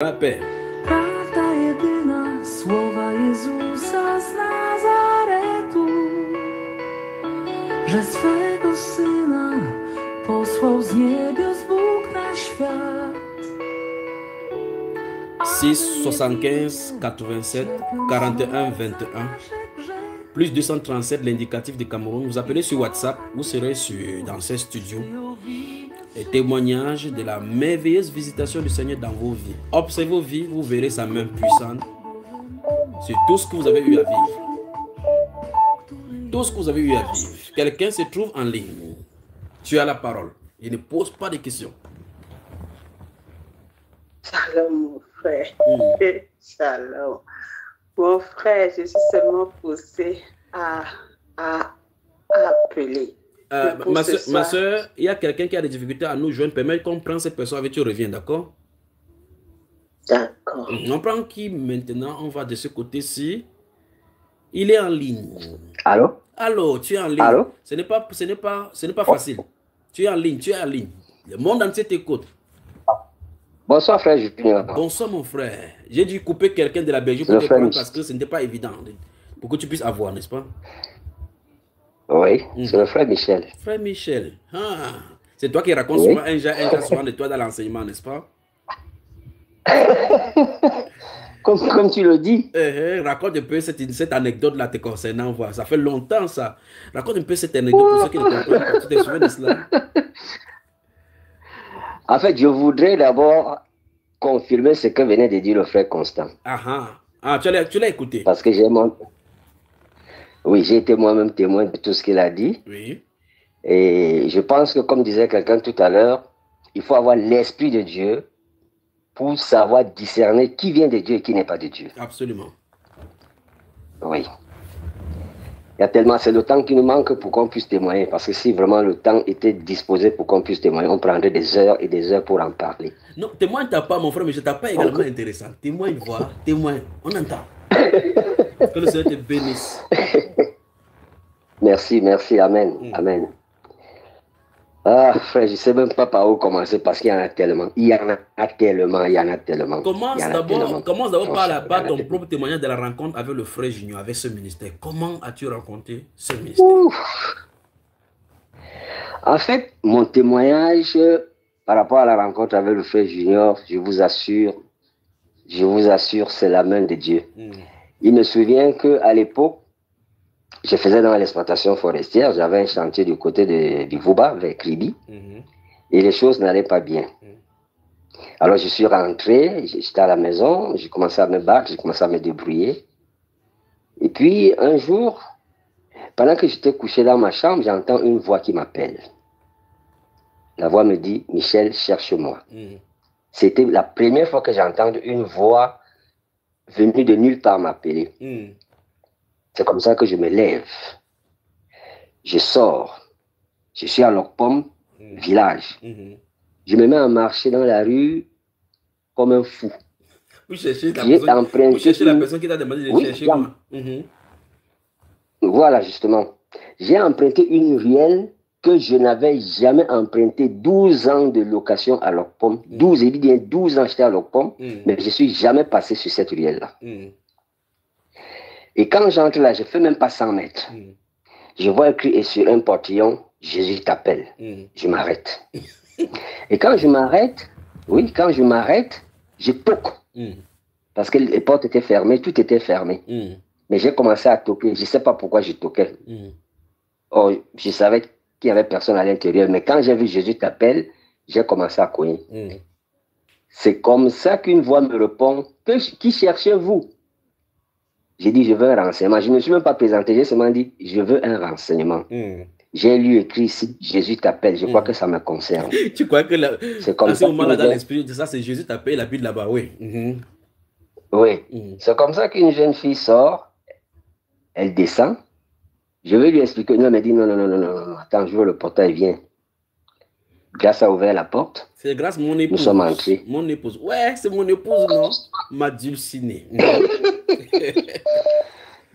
La paix. Prawda jedyna, słowa Jezusa z Nazaretu, że swego Syna posłał z niebios Bóg na świat. 6 75 87 41 21 plus 237 l'indicatif de Cameroun. Vous appelez sur WhatsApp, vous serez dans ces studios et témoignages de la merveilleuse visitation du Seigneur dans vos vies. Observez vos vies, vous verrez sa main puissante sur tout ce que vous avez eu à vivre. Tout ce que vous avez eu à vivre. Quelqu'un se trouve en ligne. Tu as la parole. Il ne pose pas de questions. Shalom, mon frère. Shalom. Mon frère, je suis seulement poussée à appeler. Ma soeur, il y a quelqu'un qui a des difficultés à nous joindre. Permets qu'on prenne cette personne avec tu reviens, d'accord? D'accord. On prend qui maintenant? On va de ce côté-ci. Il est en ligne. Allô? Allô, tu es en ligne. Allô? Ce n'est pas facile. Tu es en ligne, tu es en ligne. Le monde entier t'écoute. Bonsoir frère Junior. Bonsoir mon frère. J'ai dû couper quelqu'un de la Belgique pour te prendre parce que ce n'était pas évident. Pour que tu puisses avoir, n'est-ce pas? Oui, c'est le frère Michel. Frère Michel. Ah, c'est toi qui racontes souvent un genre souvent de toi dans l'enseignement, n'est-ce pas? Comme tu le dis. Raconte un peu cette anecdote-là te concernant. Voilà. Ça fait longtemps ça. Raconte un peu cette anecdote pour ceux qui ne comprennent pas. Tu te souviens de cela? En fait, je voudrais d'abord confirmer ce que venait de dire le frère Constant. Tu l'as écouté? Parce que j'ai été moi-même témoin de tout ce qu'il a dit. Oui. Et je pense que, comme disait quelqu'un tout à l'heure, il faut avoir l'Esprit de Dieu pour savoir discerner qui vient de Dieu et qui n'est pas de Dieu. Absolument. Oui. Il y a tellement, c'est le temps qui nous manque pour qu'on puisse témoigner. Parce que si vraiment le temps était disposé pour qu'on puisse témoigner, on prendrait des heures et des heures pour en parler. Non, témoigne t'as pas, mon frère, mais je t'ai pas également intéressant. Témoigne, vois, témoigne, on entend. Que le Seigneur te bénisse. Merci, amen, amen. Ah, frère, je ne sais même pas par où commencer parce qu'il y en a tellement. Commence d'abord par ton propre témoignage de la rencontre avec le frère Junior, avec ce ministère. Comment as-tu rencontré ce ministère? En fait, mon témoignage par rapport à la rencontre avec le frère Junior, je vous assure, c'est la main de Dieu. Il me souvient qu'à l'époque, je faisais dans l'exploitation forestière, j'avais un chantier du côté de Vouba, vers Kribi, et les choses n'allaient pas bien. Alors je suis rentré, j'étais à la maison, j'ai commencé à me battre, j'ai commencé à me débrouiller. Et puis un jour, pendant que j'étais couché dans ma chambre, j'entends une voix qui m'appelle. La voix me dit, Michel, cherche-moi. C'était la première fois que j'entends une voix venue de nulle part m'appeler. C'est comme ça que je me lève. Je sors. Je suis à Lokpom, village. Je me mets à marcher dans la rue comme un fou. Vous cherchez la personne qui t'a demandé de chercher moi. Voilà, justement. J'ai emprunté une ruelle que je n'avais jamais empruntée. 12 ans de location à Lokpom. 12 ans j'étais à Lokpom, mais je ne suis jamais passé sur cette ruelle-là. Et quand j'entre là, je ne fais même pas 100 mètres. Je vois écrit sur un portillon, Jésus t'appelle. Je m'arrête. Et quand je m'arrête, je toque. Parce que les portes étaient fermées, tout était fermé. Mais j'ai commencé à toquer. Je ne sais pas pourquoi je toquais. Oh, je savais qu'il n'y avait personne à l'intérieur. Mais quand j'ai vu Jésus t'appelle, j'ai commencé à cogner. C'est comme ça qu'une voix me répond, qui cherchez-vous? J'ai dit, je veux un renseignement. Je ne me suis même pas présenté. J'ai seulement dit, je veux un renseignement. J'ai lu écrit ici, Jésus t'appelle. Je crois que ça me concerne. Tu crois que c'est comme à ce moment-là, dans l'esprit de ça, c'est Jésus t'appelle, il habite là-bas, oui. Oui. C'est comme ça qu'une jeune fille sort, elle descend. Je vais lui expliquer. Non, elle me dit, non. Attends, je veux le portail, viens. Grâce a ouvert la porte. C'est grâce à mon épouse. Nous sommes entrés. Mon épouse. Ouais, c'est mon épouse, non? Ma dulcinée.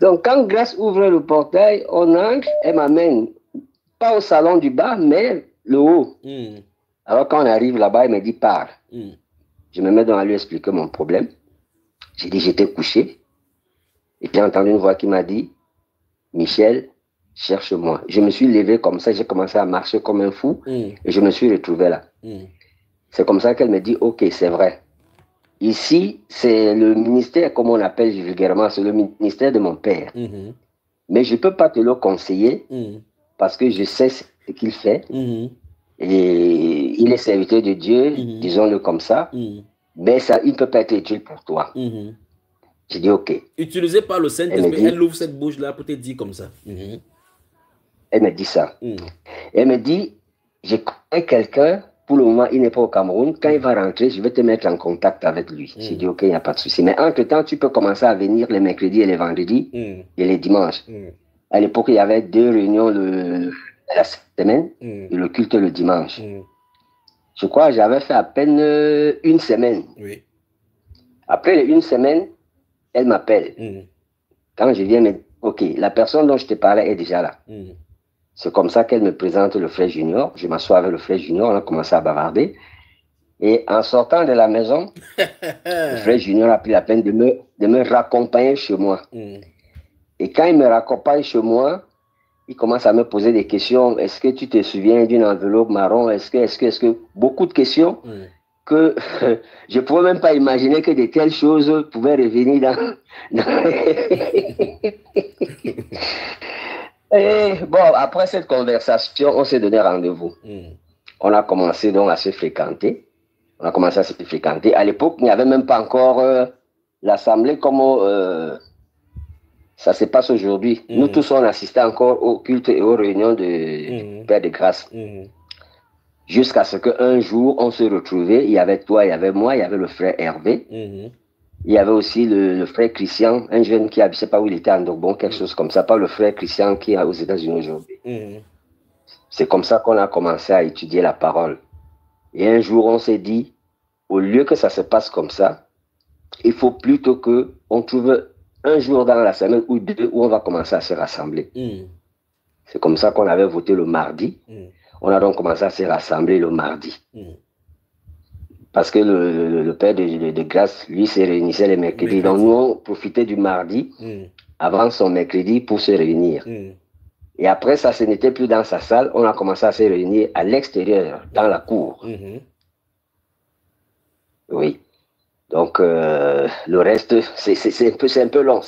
Donc, quand Grâce ouvre le portail, on entre, elle m'amène, pas au salon du bas, mais le haut. Alors, quand on arrive là-bas, elle me dit, pars. Je me mets donc à lui expliquer mon problème. J'ai dit, j'étais couché. Et j'ai entendu une voix qui m'a dit, Michel, cherche-moi. Je me suis levé comme ça, j'ai commencé à marcher comme un fou et je me suis retrouvé là. C'est comme ça qu'elle me dit, ok, c'est vrai. Ici, c'est le ministère, comme on appelle vulgairement, c'est le ministère de mon père. Mais je ne peux pas te le conseiller parce que je sais ce qu'il fait. Et il est serviteur de Dieu, disons-le comme ça. Mais ça, il ne peut pas être utile pour toi. J'ai dit, ok. Utilisé par le Saint-Esprit, elle ouvre cette bouche-là pour te dire comme ça. Elle me dit ça. Elle me dit, je connais quelqu'un, pour le moment, il n'est pas au Cameroun. Quand il va rentrer, je vais te mettre en contact avec lui. J'ai dit, ok, il n'y a pas de souci. Mais entre-temps, tu peux commencer à venir les mercredis et les vendredis et les dimanches. À l'époque, il y avait 2 réunions la semaine et le culte le dimanche. Je crois que j'avais fait à peine 1 semaine. Après les 1 semaine, elle m'appelle. Quand je viens, me dit, ok, la personne dont je te parlais est déjà là. C'est comme ça qu'elle me présente le frère Junior. Je m'assois avec le frère Junior, on a commencé à bavarder. Et en sortant de la maison, le frère Junior a pris la peine de me raccompagner chez moi. Et quand il me raccompagne chez moi, il commence à me poser des questions. Est-ce que tu te souviens d'une enveloppe marron? Est-ce que beaucoup de questions que je ne pouvais même pas imaginer que de telles choses pouvaient revenir dans... Et bon, après cette conversation, on s'est donné rendez-vous. On a commencé donc à se fréquenter. À l'époque, il n'y avait même pas encore l'assemblée comme ça se passe aujourd'hui. Nous tous, on assistait encore au culte et aux réunions de Père de Grâce. Jusqu'à ce qu'un jour, on se retrouvait. Il y avait toi, il y avait moi, il y avait le frère Hervé. Il y avait aussi le frère Christian, un jeune qui, je ne sais pas où il était, à Ndogbon, quelque chose comme ça, pas le frère Christian qui est aux États-Unis aujourd'hui. C'est comme ça qu'on a commencé à étudier la parole. Et un jour, on s'est dit, au lieu que ça se passe comme ça, il faut plutôt qu'on trouve un jour dans la semaine ou 2 où on va commencer à se rassembler. C'est comme ça qu'on avait voté le mardi. On a donc commencé à se rassembler le mardi. Parce que le père de Grâce, lui, se réunissait les mercredis. Donc nous, on profitait du mardi avant son mercredi pour se réunir. Et après ça, ce n'était plus dans sa salle. On a commencé à se réunir à l'extérieur, dans la cour. Oui. Donc, le reste, c'est un peu long,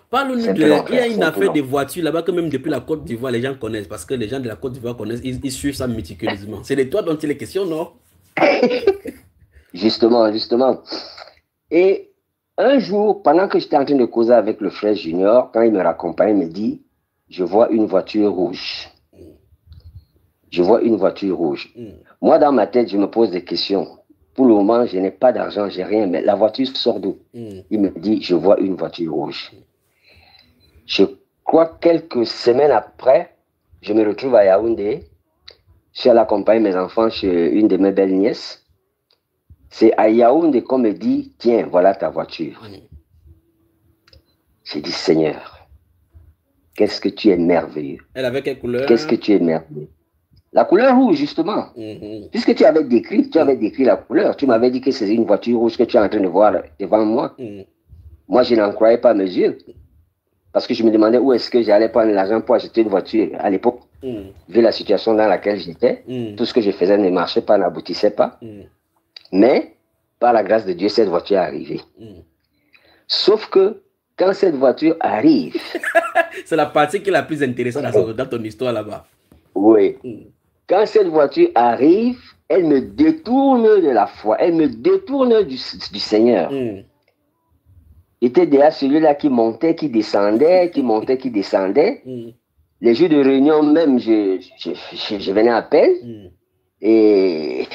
Parle-nous il y a une affaire de voitures là-bas que même depuis la Côte d'Ivoire, les gens connaissent. Parce que les gens de la Côte d'Ivoire connaissent, ils suivent ça méticuleusement. C'est de toi dont il est question, non? Justement. Et un jour, pendant que j'étais en train de causer avec le frère Junior, quand il me raccompagne, il me dit, je vois une voiture rouge. Moi, dans ma tête, je me pose des questions. Pour le moment, je n'ai pas d'argent, j'ai rien, mais la voiture sort d'où? Il me dit, je vois une voiture rouge. Je crois quelques semaines après, je me retrouve à Yaoundé. Je suis allé accompagner mes enfants chez une de mes belles nièces. C'est à Yaoundé qu'on me dit, tiens, voilà ta voiture. J'ai dit, Seigneur, qu'est-ce que tu es merveilleux. Elle avait quelle couleur? Qu'est-ce que tu es merveilleux. La couleur rouge, justement. Puisque tu avais décrit la couleur. Tu m'avais dit que c'est une voiture rouge que tu es en train de voir devant moi. Moi, je n'en croyais pas mes yeux. Parce que je me demandais où est-ce que j'allais prendre l'argent pour acheter une voiture. À l'époque, vu la situation dans laquelle j'étais, tout ce que je faisais ne marchait pas, n'aboutissait pas. Mais, par la grâce de Dieu, cette voiture est arrivée. Sauf que, quand cette voiture arrive... c'est la partie qui est la plus intéressante dans ton histoire là-bas. Oui. Quand cette voiture arrive, elle me détourne de la foi, elle me détourne du Seigneur. Était déjà celui-là qui montait, qui descendait, qui montait, qui descendait. Les jours de réunion même, je venais à peine. Et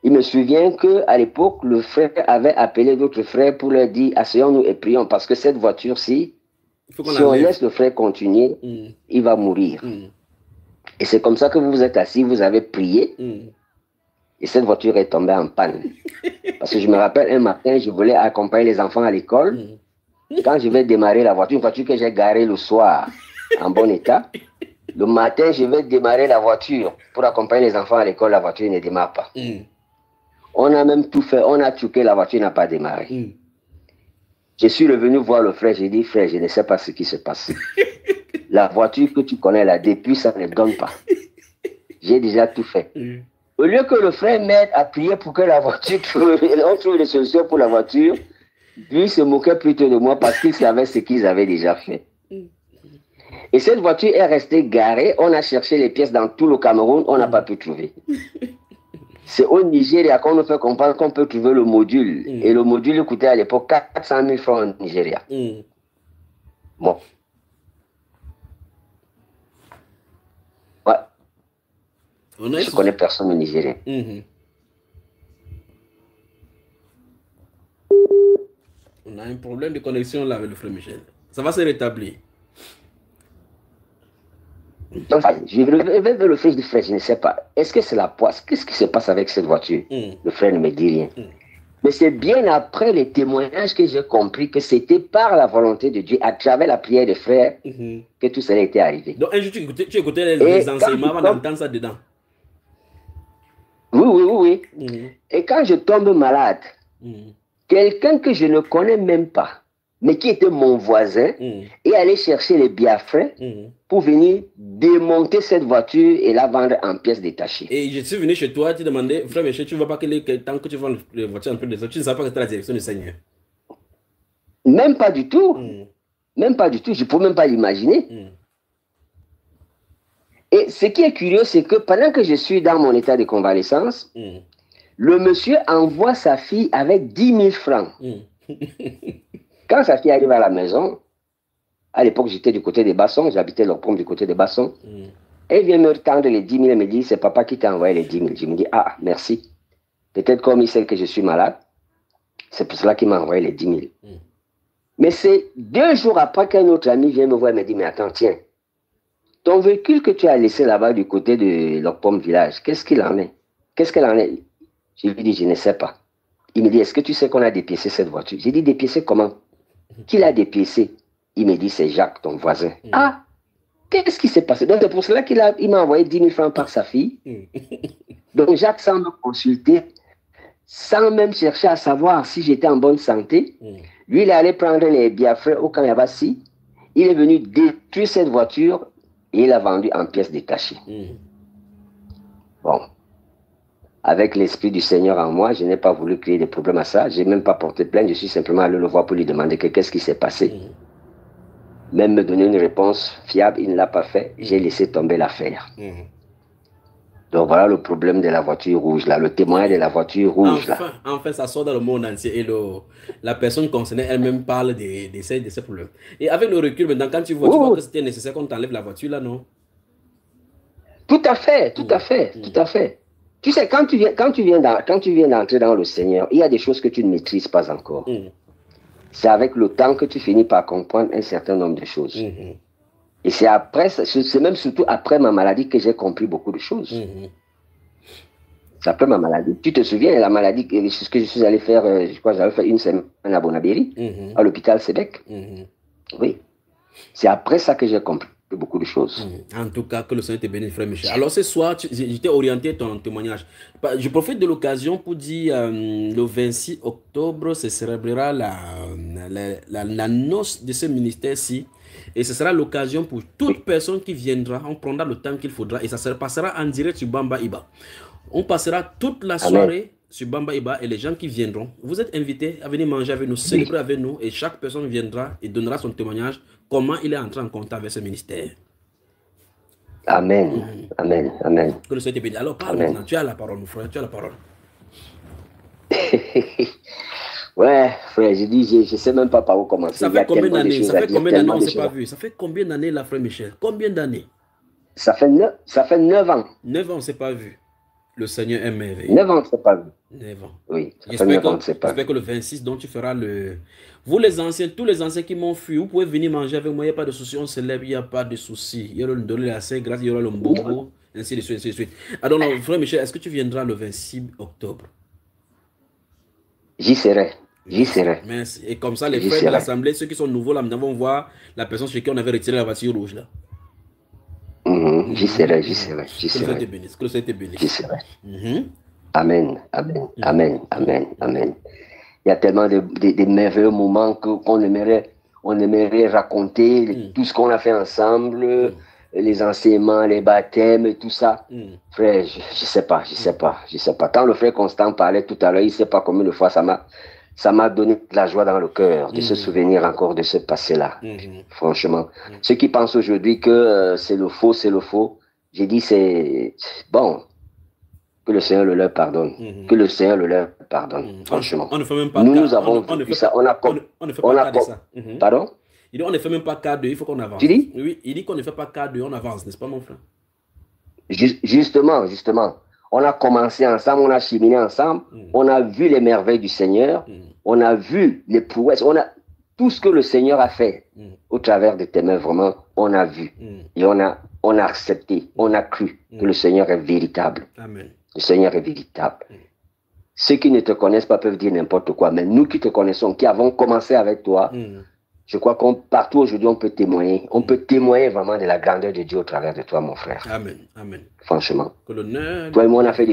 il me souvient qu'à l'époque, le frère avait appelé d'autres frères pour leur dire, asseyons-nous et prions, parce que cette voiture-ci, si on laisse le frère continuer, il va mourir. Et c'est comme ça que vous vous êtes assis, vous avez prié, et cette voiture est tombée en panne. Parce que je me rappelle, un matin, je voulais accompagner les enfants à l'école. Quand je vais démarrer la voiture, une voiture que j'ai garée le soir en bon état, le matin, je vais démarrer la voiture pour accompagner les enfants à l'école, la voiture ne démarre pas. On a même tout fait. On a truqué, la voiture n'a pas démarré. Je suis revenu voir le frère. J'ai dit, frère, je ne sais pas ce qui se passe. La voiture que tu connais là, depuis, ça ne donne pas. J'ai déjà tout fait. Au lieu que le frère m'aide à prier pour que la voiture on trouve des solutions pour la voiture, lui il se moquait plutôt de moi parce qu'il savait ce qu'ils avaient déjà fait. Et cette voiture est restée garée. On a cherché les pièces dans tout le Cameroun, on n'a pas pu trouver. C'est au Nigeria qu'on nous fait comprendre qu'on peut trouver le module. Et le module coûtait à l'époque 400 000 francs au Nigeria. Bon. Ouais. Je connais personne au Nigeria. On a un problème de connexion là avec le frère Michel. Ça va se rétablir. Donc, je vais vers le frère du frère, je ne sais pas. Est-ce que c'est la poisse? Qu'est-ce qui se passe avec cette voiture? Le frère ne me dit rien. Mais c'est bien après les témoignages que j'ai compris que c'était par la volonté de Dieu, à travers la prière des frères, que tout cela était arrivé. Donc un jour, tu écoutais les enseignements avant d'entendre ça dedans. Oui. Et quand je tombe malade, quelqu'un que je ne connais même pas, mais qui était mon voisin, est allé chercher les biafrais pour venir démonter cette voiture et la vendre en pièces détachées. Et je suis venu chez toi, tu demandais, frère Michel, tu ne vois pas que tant que tu vends les voitures en pièces détachées, tu ne savais pas que c'était la direction du Seigneur. Même pas du tout. Même pas du tout. Je ne peux même pas l'imaginer. Et ce qui est curieux, c'est que pendant que je suis dans mon état de convalescence, le monsieur envoie sa fille avec 10 000 francs. Quand sa fille arrive à la maison, à l'époque j'étais du côté des Bassons, j'habitais leur pompe du côté des Bassons, elle vient me tendre les 10 000 et me dit, c'est papa qui t'a envoyé les 10 000. Je me dis, ah, merci. Peut-être comme il sait que je suis malade, c'est pour cela qu'il m'a envoyé les 10 000. Mais c'est 2 jours après qu'un autre ami vient me voir et me dit, mais attends, tiens, ton véhicule que tu as laissé là-bas du côté de leur pompe village, qu'est-ce qu'il en est? Qu'est-ce qu'elle en est? Je lui dis, je ne sais pas. Il me dit, est-ce que tu sais qu'on a dépiécé cette voiture? J'ai dit, dépiécé comment? Qui l'a dépiécé? Il me dit, c'est Jacques, ton voisin. Ah, qu'est-ce qui s'est passé? Donc c'est pour cela qu'il m'a envoyé 10 000 francs par sa fille. Donc Jacques, sans me consulter, sans même chercher à savoir si j'étais en bonne santé, lui, il est allé prendre les biafrais au Kanyabasi. Il est venu détruire cette voiture et il l'a vendue en pièces détachées. Bon. Avec l'esprit du Seigneur en moi, je n'ai pas voulu créer des problèmes à ça. Je n'ai même pas porté plainte. Je suis simplement allé le voir pour lui demander qu'est-ce qui s'est passé. Même me donner une réponse fiable, il ne l'a pas fait. J'ai laissé tomber l'affaire. Donc voilà le problème de la voiture rouge, là, le témoignage de la voiture rouge. Enfin, ça sort dans le monde entier et la personne concernée elle-même parle de ces problèmes. Et avec le recul, maintenant, quand tu vois que c'était nécessaire qu'on t'enlève la voiture, là, non? Tout à fait, tout à fait, tout à fait. Tu sais, quand tu viens d'entrer dans le Seigneur, il y a des choses que tu ne maîtrises pas encore. C'est avec le temps que tu finis par comprendre un certain nombre de choses. Et c'est après, c'est même surtout après ma maladie que j'ai compris beaucoup de choses. C'est après ma maladie. Tu te souviens, la maladie, ce que je suis allé faire, je crois que j'avais fait une semaine à Bonabéry, à l'hôpital Sébec. Oui. C'est après ça que j'ai compris beaucoup de choses. En tout cas, que le Seigneur te bénisse, frère Michel. Alors ce soir, j'étais orienté ton témoignage. Je profite de l'occasion pour dire le 26 octobre, se célébrera la noce de ce ministère-ci. Et ce sera l'occasion pour toute personne qui viendra. On prendra le temps qu'il faudra et ça se passera en direct sur Bamba Iba. On passera toute la soirée sur Bamba Iba et les gens qui viendront, vous êtes invités à venir manger avec nous, célébrer avec nous et chaque personne viendra et donnera son témoignage, comment il est entré en contact avec ce ministère. Amen. Amen. Amen. Que le Seigneur te bénisse. Alors parle maintenant, tu as la parole, mon frère, tu as la parole. Ouais, frère, je dis, je ne sais même pas par où commencer. Ça fait combien d'années? Ça fait combien d'années on ne s'est pas vu? Ça fait combien d'années, là, frère Michel? Combien d'années? Ça fait 9 ans. 9 ans, on ne s'est pas vu. Le Seigneur est merveilleux. 9 ans, on ne s'est pas vu. 9 ans. Oui, j'espère que le 26, donc tu feras le... Vous les anciens, tous les anciens qui m'ont fui, vous pouvez venir manger avec moi, il n'y a pas de souci, on célèbre, il n'y a pas de souci. Il y aura le donner la Sainte Grâce, il y aura le mbongo, ainsi de suite, ainsi de suite. Alors, frère Michel, est-ce que tu viendras le 26 octobre? J'y serai. J'y serai. Merci. Et comme ça, les frères de l'Assemblée, ceux qui sont nouveaux là, nous vont voir la personne chez qui on avait retiré la voiture rouge là. J'y serai, j'y serai, j'y serai. Que le Seigneur te bénisse. Que le Seigneur te bénisse. J'y serai. Amen, amen, amen, amen, amen. Il y a tellement de merveilleux moments qu'on aimerait raconter, tout ce qu'on a fait ensemble, les enseignements, les baptêmes, tout ça. Frère, je sais pas. Quand le frère Constant parlait tout à l'heure, il ne sait pas combien de fois ça m'a donné de la joie dans le cœur de se souvenir encore de ce passé-là. Franchement. Ceux qui pensent aujourd'hui que c'est le faux, j'ai dit c'est bon. Que le Seigneur le leur pardonne. Que le Seigneur le leur pardonne. Franchement. On ne fait même pas nous avons vu ça. On ne fait pas cas de ça. Pardon? Il dit on ne fait même pas cas de, il faut qu'on avance. Tu dis? Oui, il dit qu'on ne fait pas cas de, on avance, n'est-ce pas mon frère? Justement. On a commencé ensemble, on a cheminé ensemble, on a vu les merveilles du Seigneur, on a vu les prouesses, on a tout ce que le Seigneur a fait au travers de tes mains, vraiment, on a vu. Et on a accepté, on a cru que le Seigneur est véritable. Amen. Le Seigneur est véritable. Ceux qui ne te connaissent pas peuvent dire n'importe quoi, mais nous qui te connaissons, qui avons commencé avec toi, je crois qu'on partout aujourd'hui, on peut témoigner. On peut témoigner vraiment de la grandeur de Dieu au travers de toi, mon frère. Amen. Amen. Franchement. Que l'honneur... Toi et moi, on a fait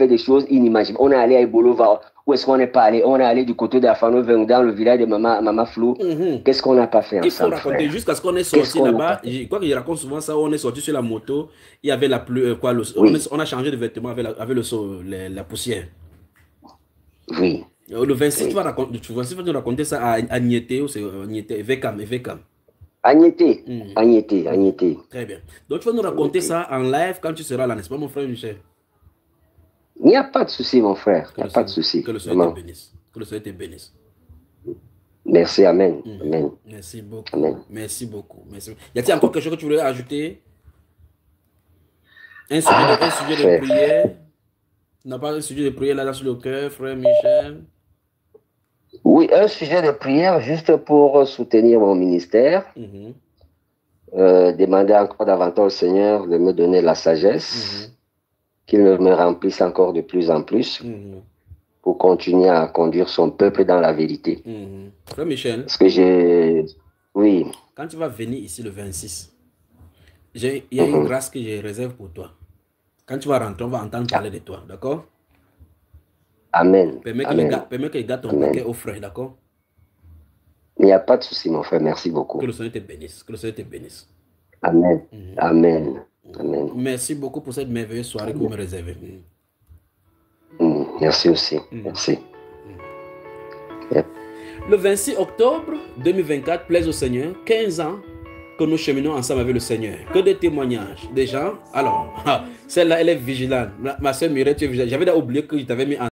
des choses inimaginables. On est allé à Ibolova. Où est-ce qu'on n'est pas allé? On est allé du côté d'Afano, dans le village de Mama Flou. Qu'est-ce qu'on n'a pas fait ensemble? Il faut raconter jusqu'à ce qu'on est sorti là-bas. Je crois qu'il raconte souvent ça. On est sorti sur la moto. Il y avait la pluie. On a changé de vêtements avec la poussière. Oui. Le 26, tu vas nous raconter ça à Agnété ou c'est Agnété, Vekam. Agnété. Très bien. Donc tu vas nous raconter ça en live quand tu seras là, n'est-ce pas mon frère Michel? Il n'y a pas de souci, mon frère. Il n'y a pas de souci. Que le Seigneur te bénisse. Que le Seigneur te bénisse. Merci, amen. Amen. Merci beaucoup. Amen. Merci beaucoup. Merci. Y a-t-il encore quelque chose que tu voulais ajouter? Un sujet de prière? Tu n'as pas un sujet de prière là sur le cœur, frère Michel? Oui, un sujet de prière juste pour soutenir mon ministère. Demander encore davantage au Seigneur de me donner la sagesse, qu'il me remplisse encore de plus en plus pour continuer à conduire son peuple dans la vérité. Frère Michel, parce que oui. Quand tu vas venir ici le 26, il y a une grâce que je réserve pour toi. Quand tu vas rentrer, on va entendre parler de toi, d'accord? Amen. Permets que les gars ton paquet au frère, d'accord? Il n'y a pas de souci, mon frère. Merci beaucoup. Que le Seigneur te bénisse. Que le Seigneur te bénisse. Amen. Amen. Amen. Merci beaucoup pour cette merveilleuse soirée que vous me réservez. Merci aussi. Merci. Le 26 octobre 2024, plaise au Seigneur, 15 ans que nous cheminons ensemble avec le Seigneur. Que des témoignages des gens. Alors, celle-là, elle est vigilante. Ma soeur Mireille, tu es vigilante. J'avais oublié que je t'avais mis en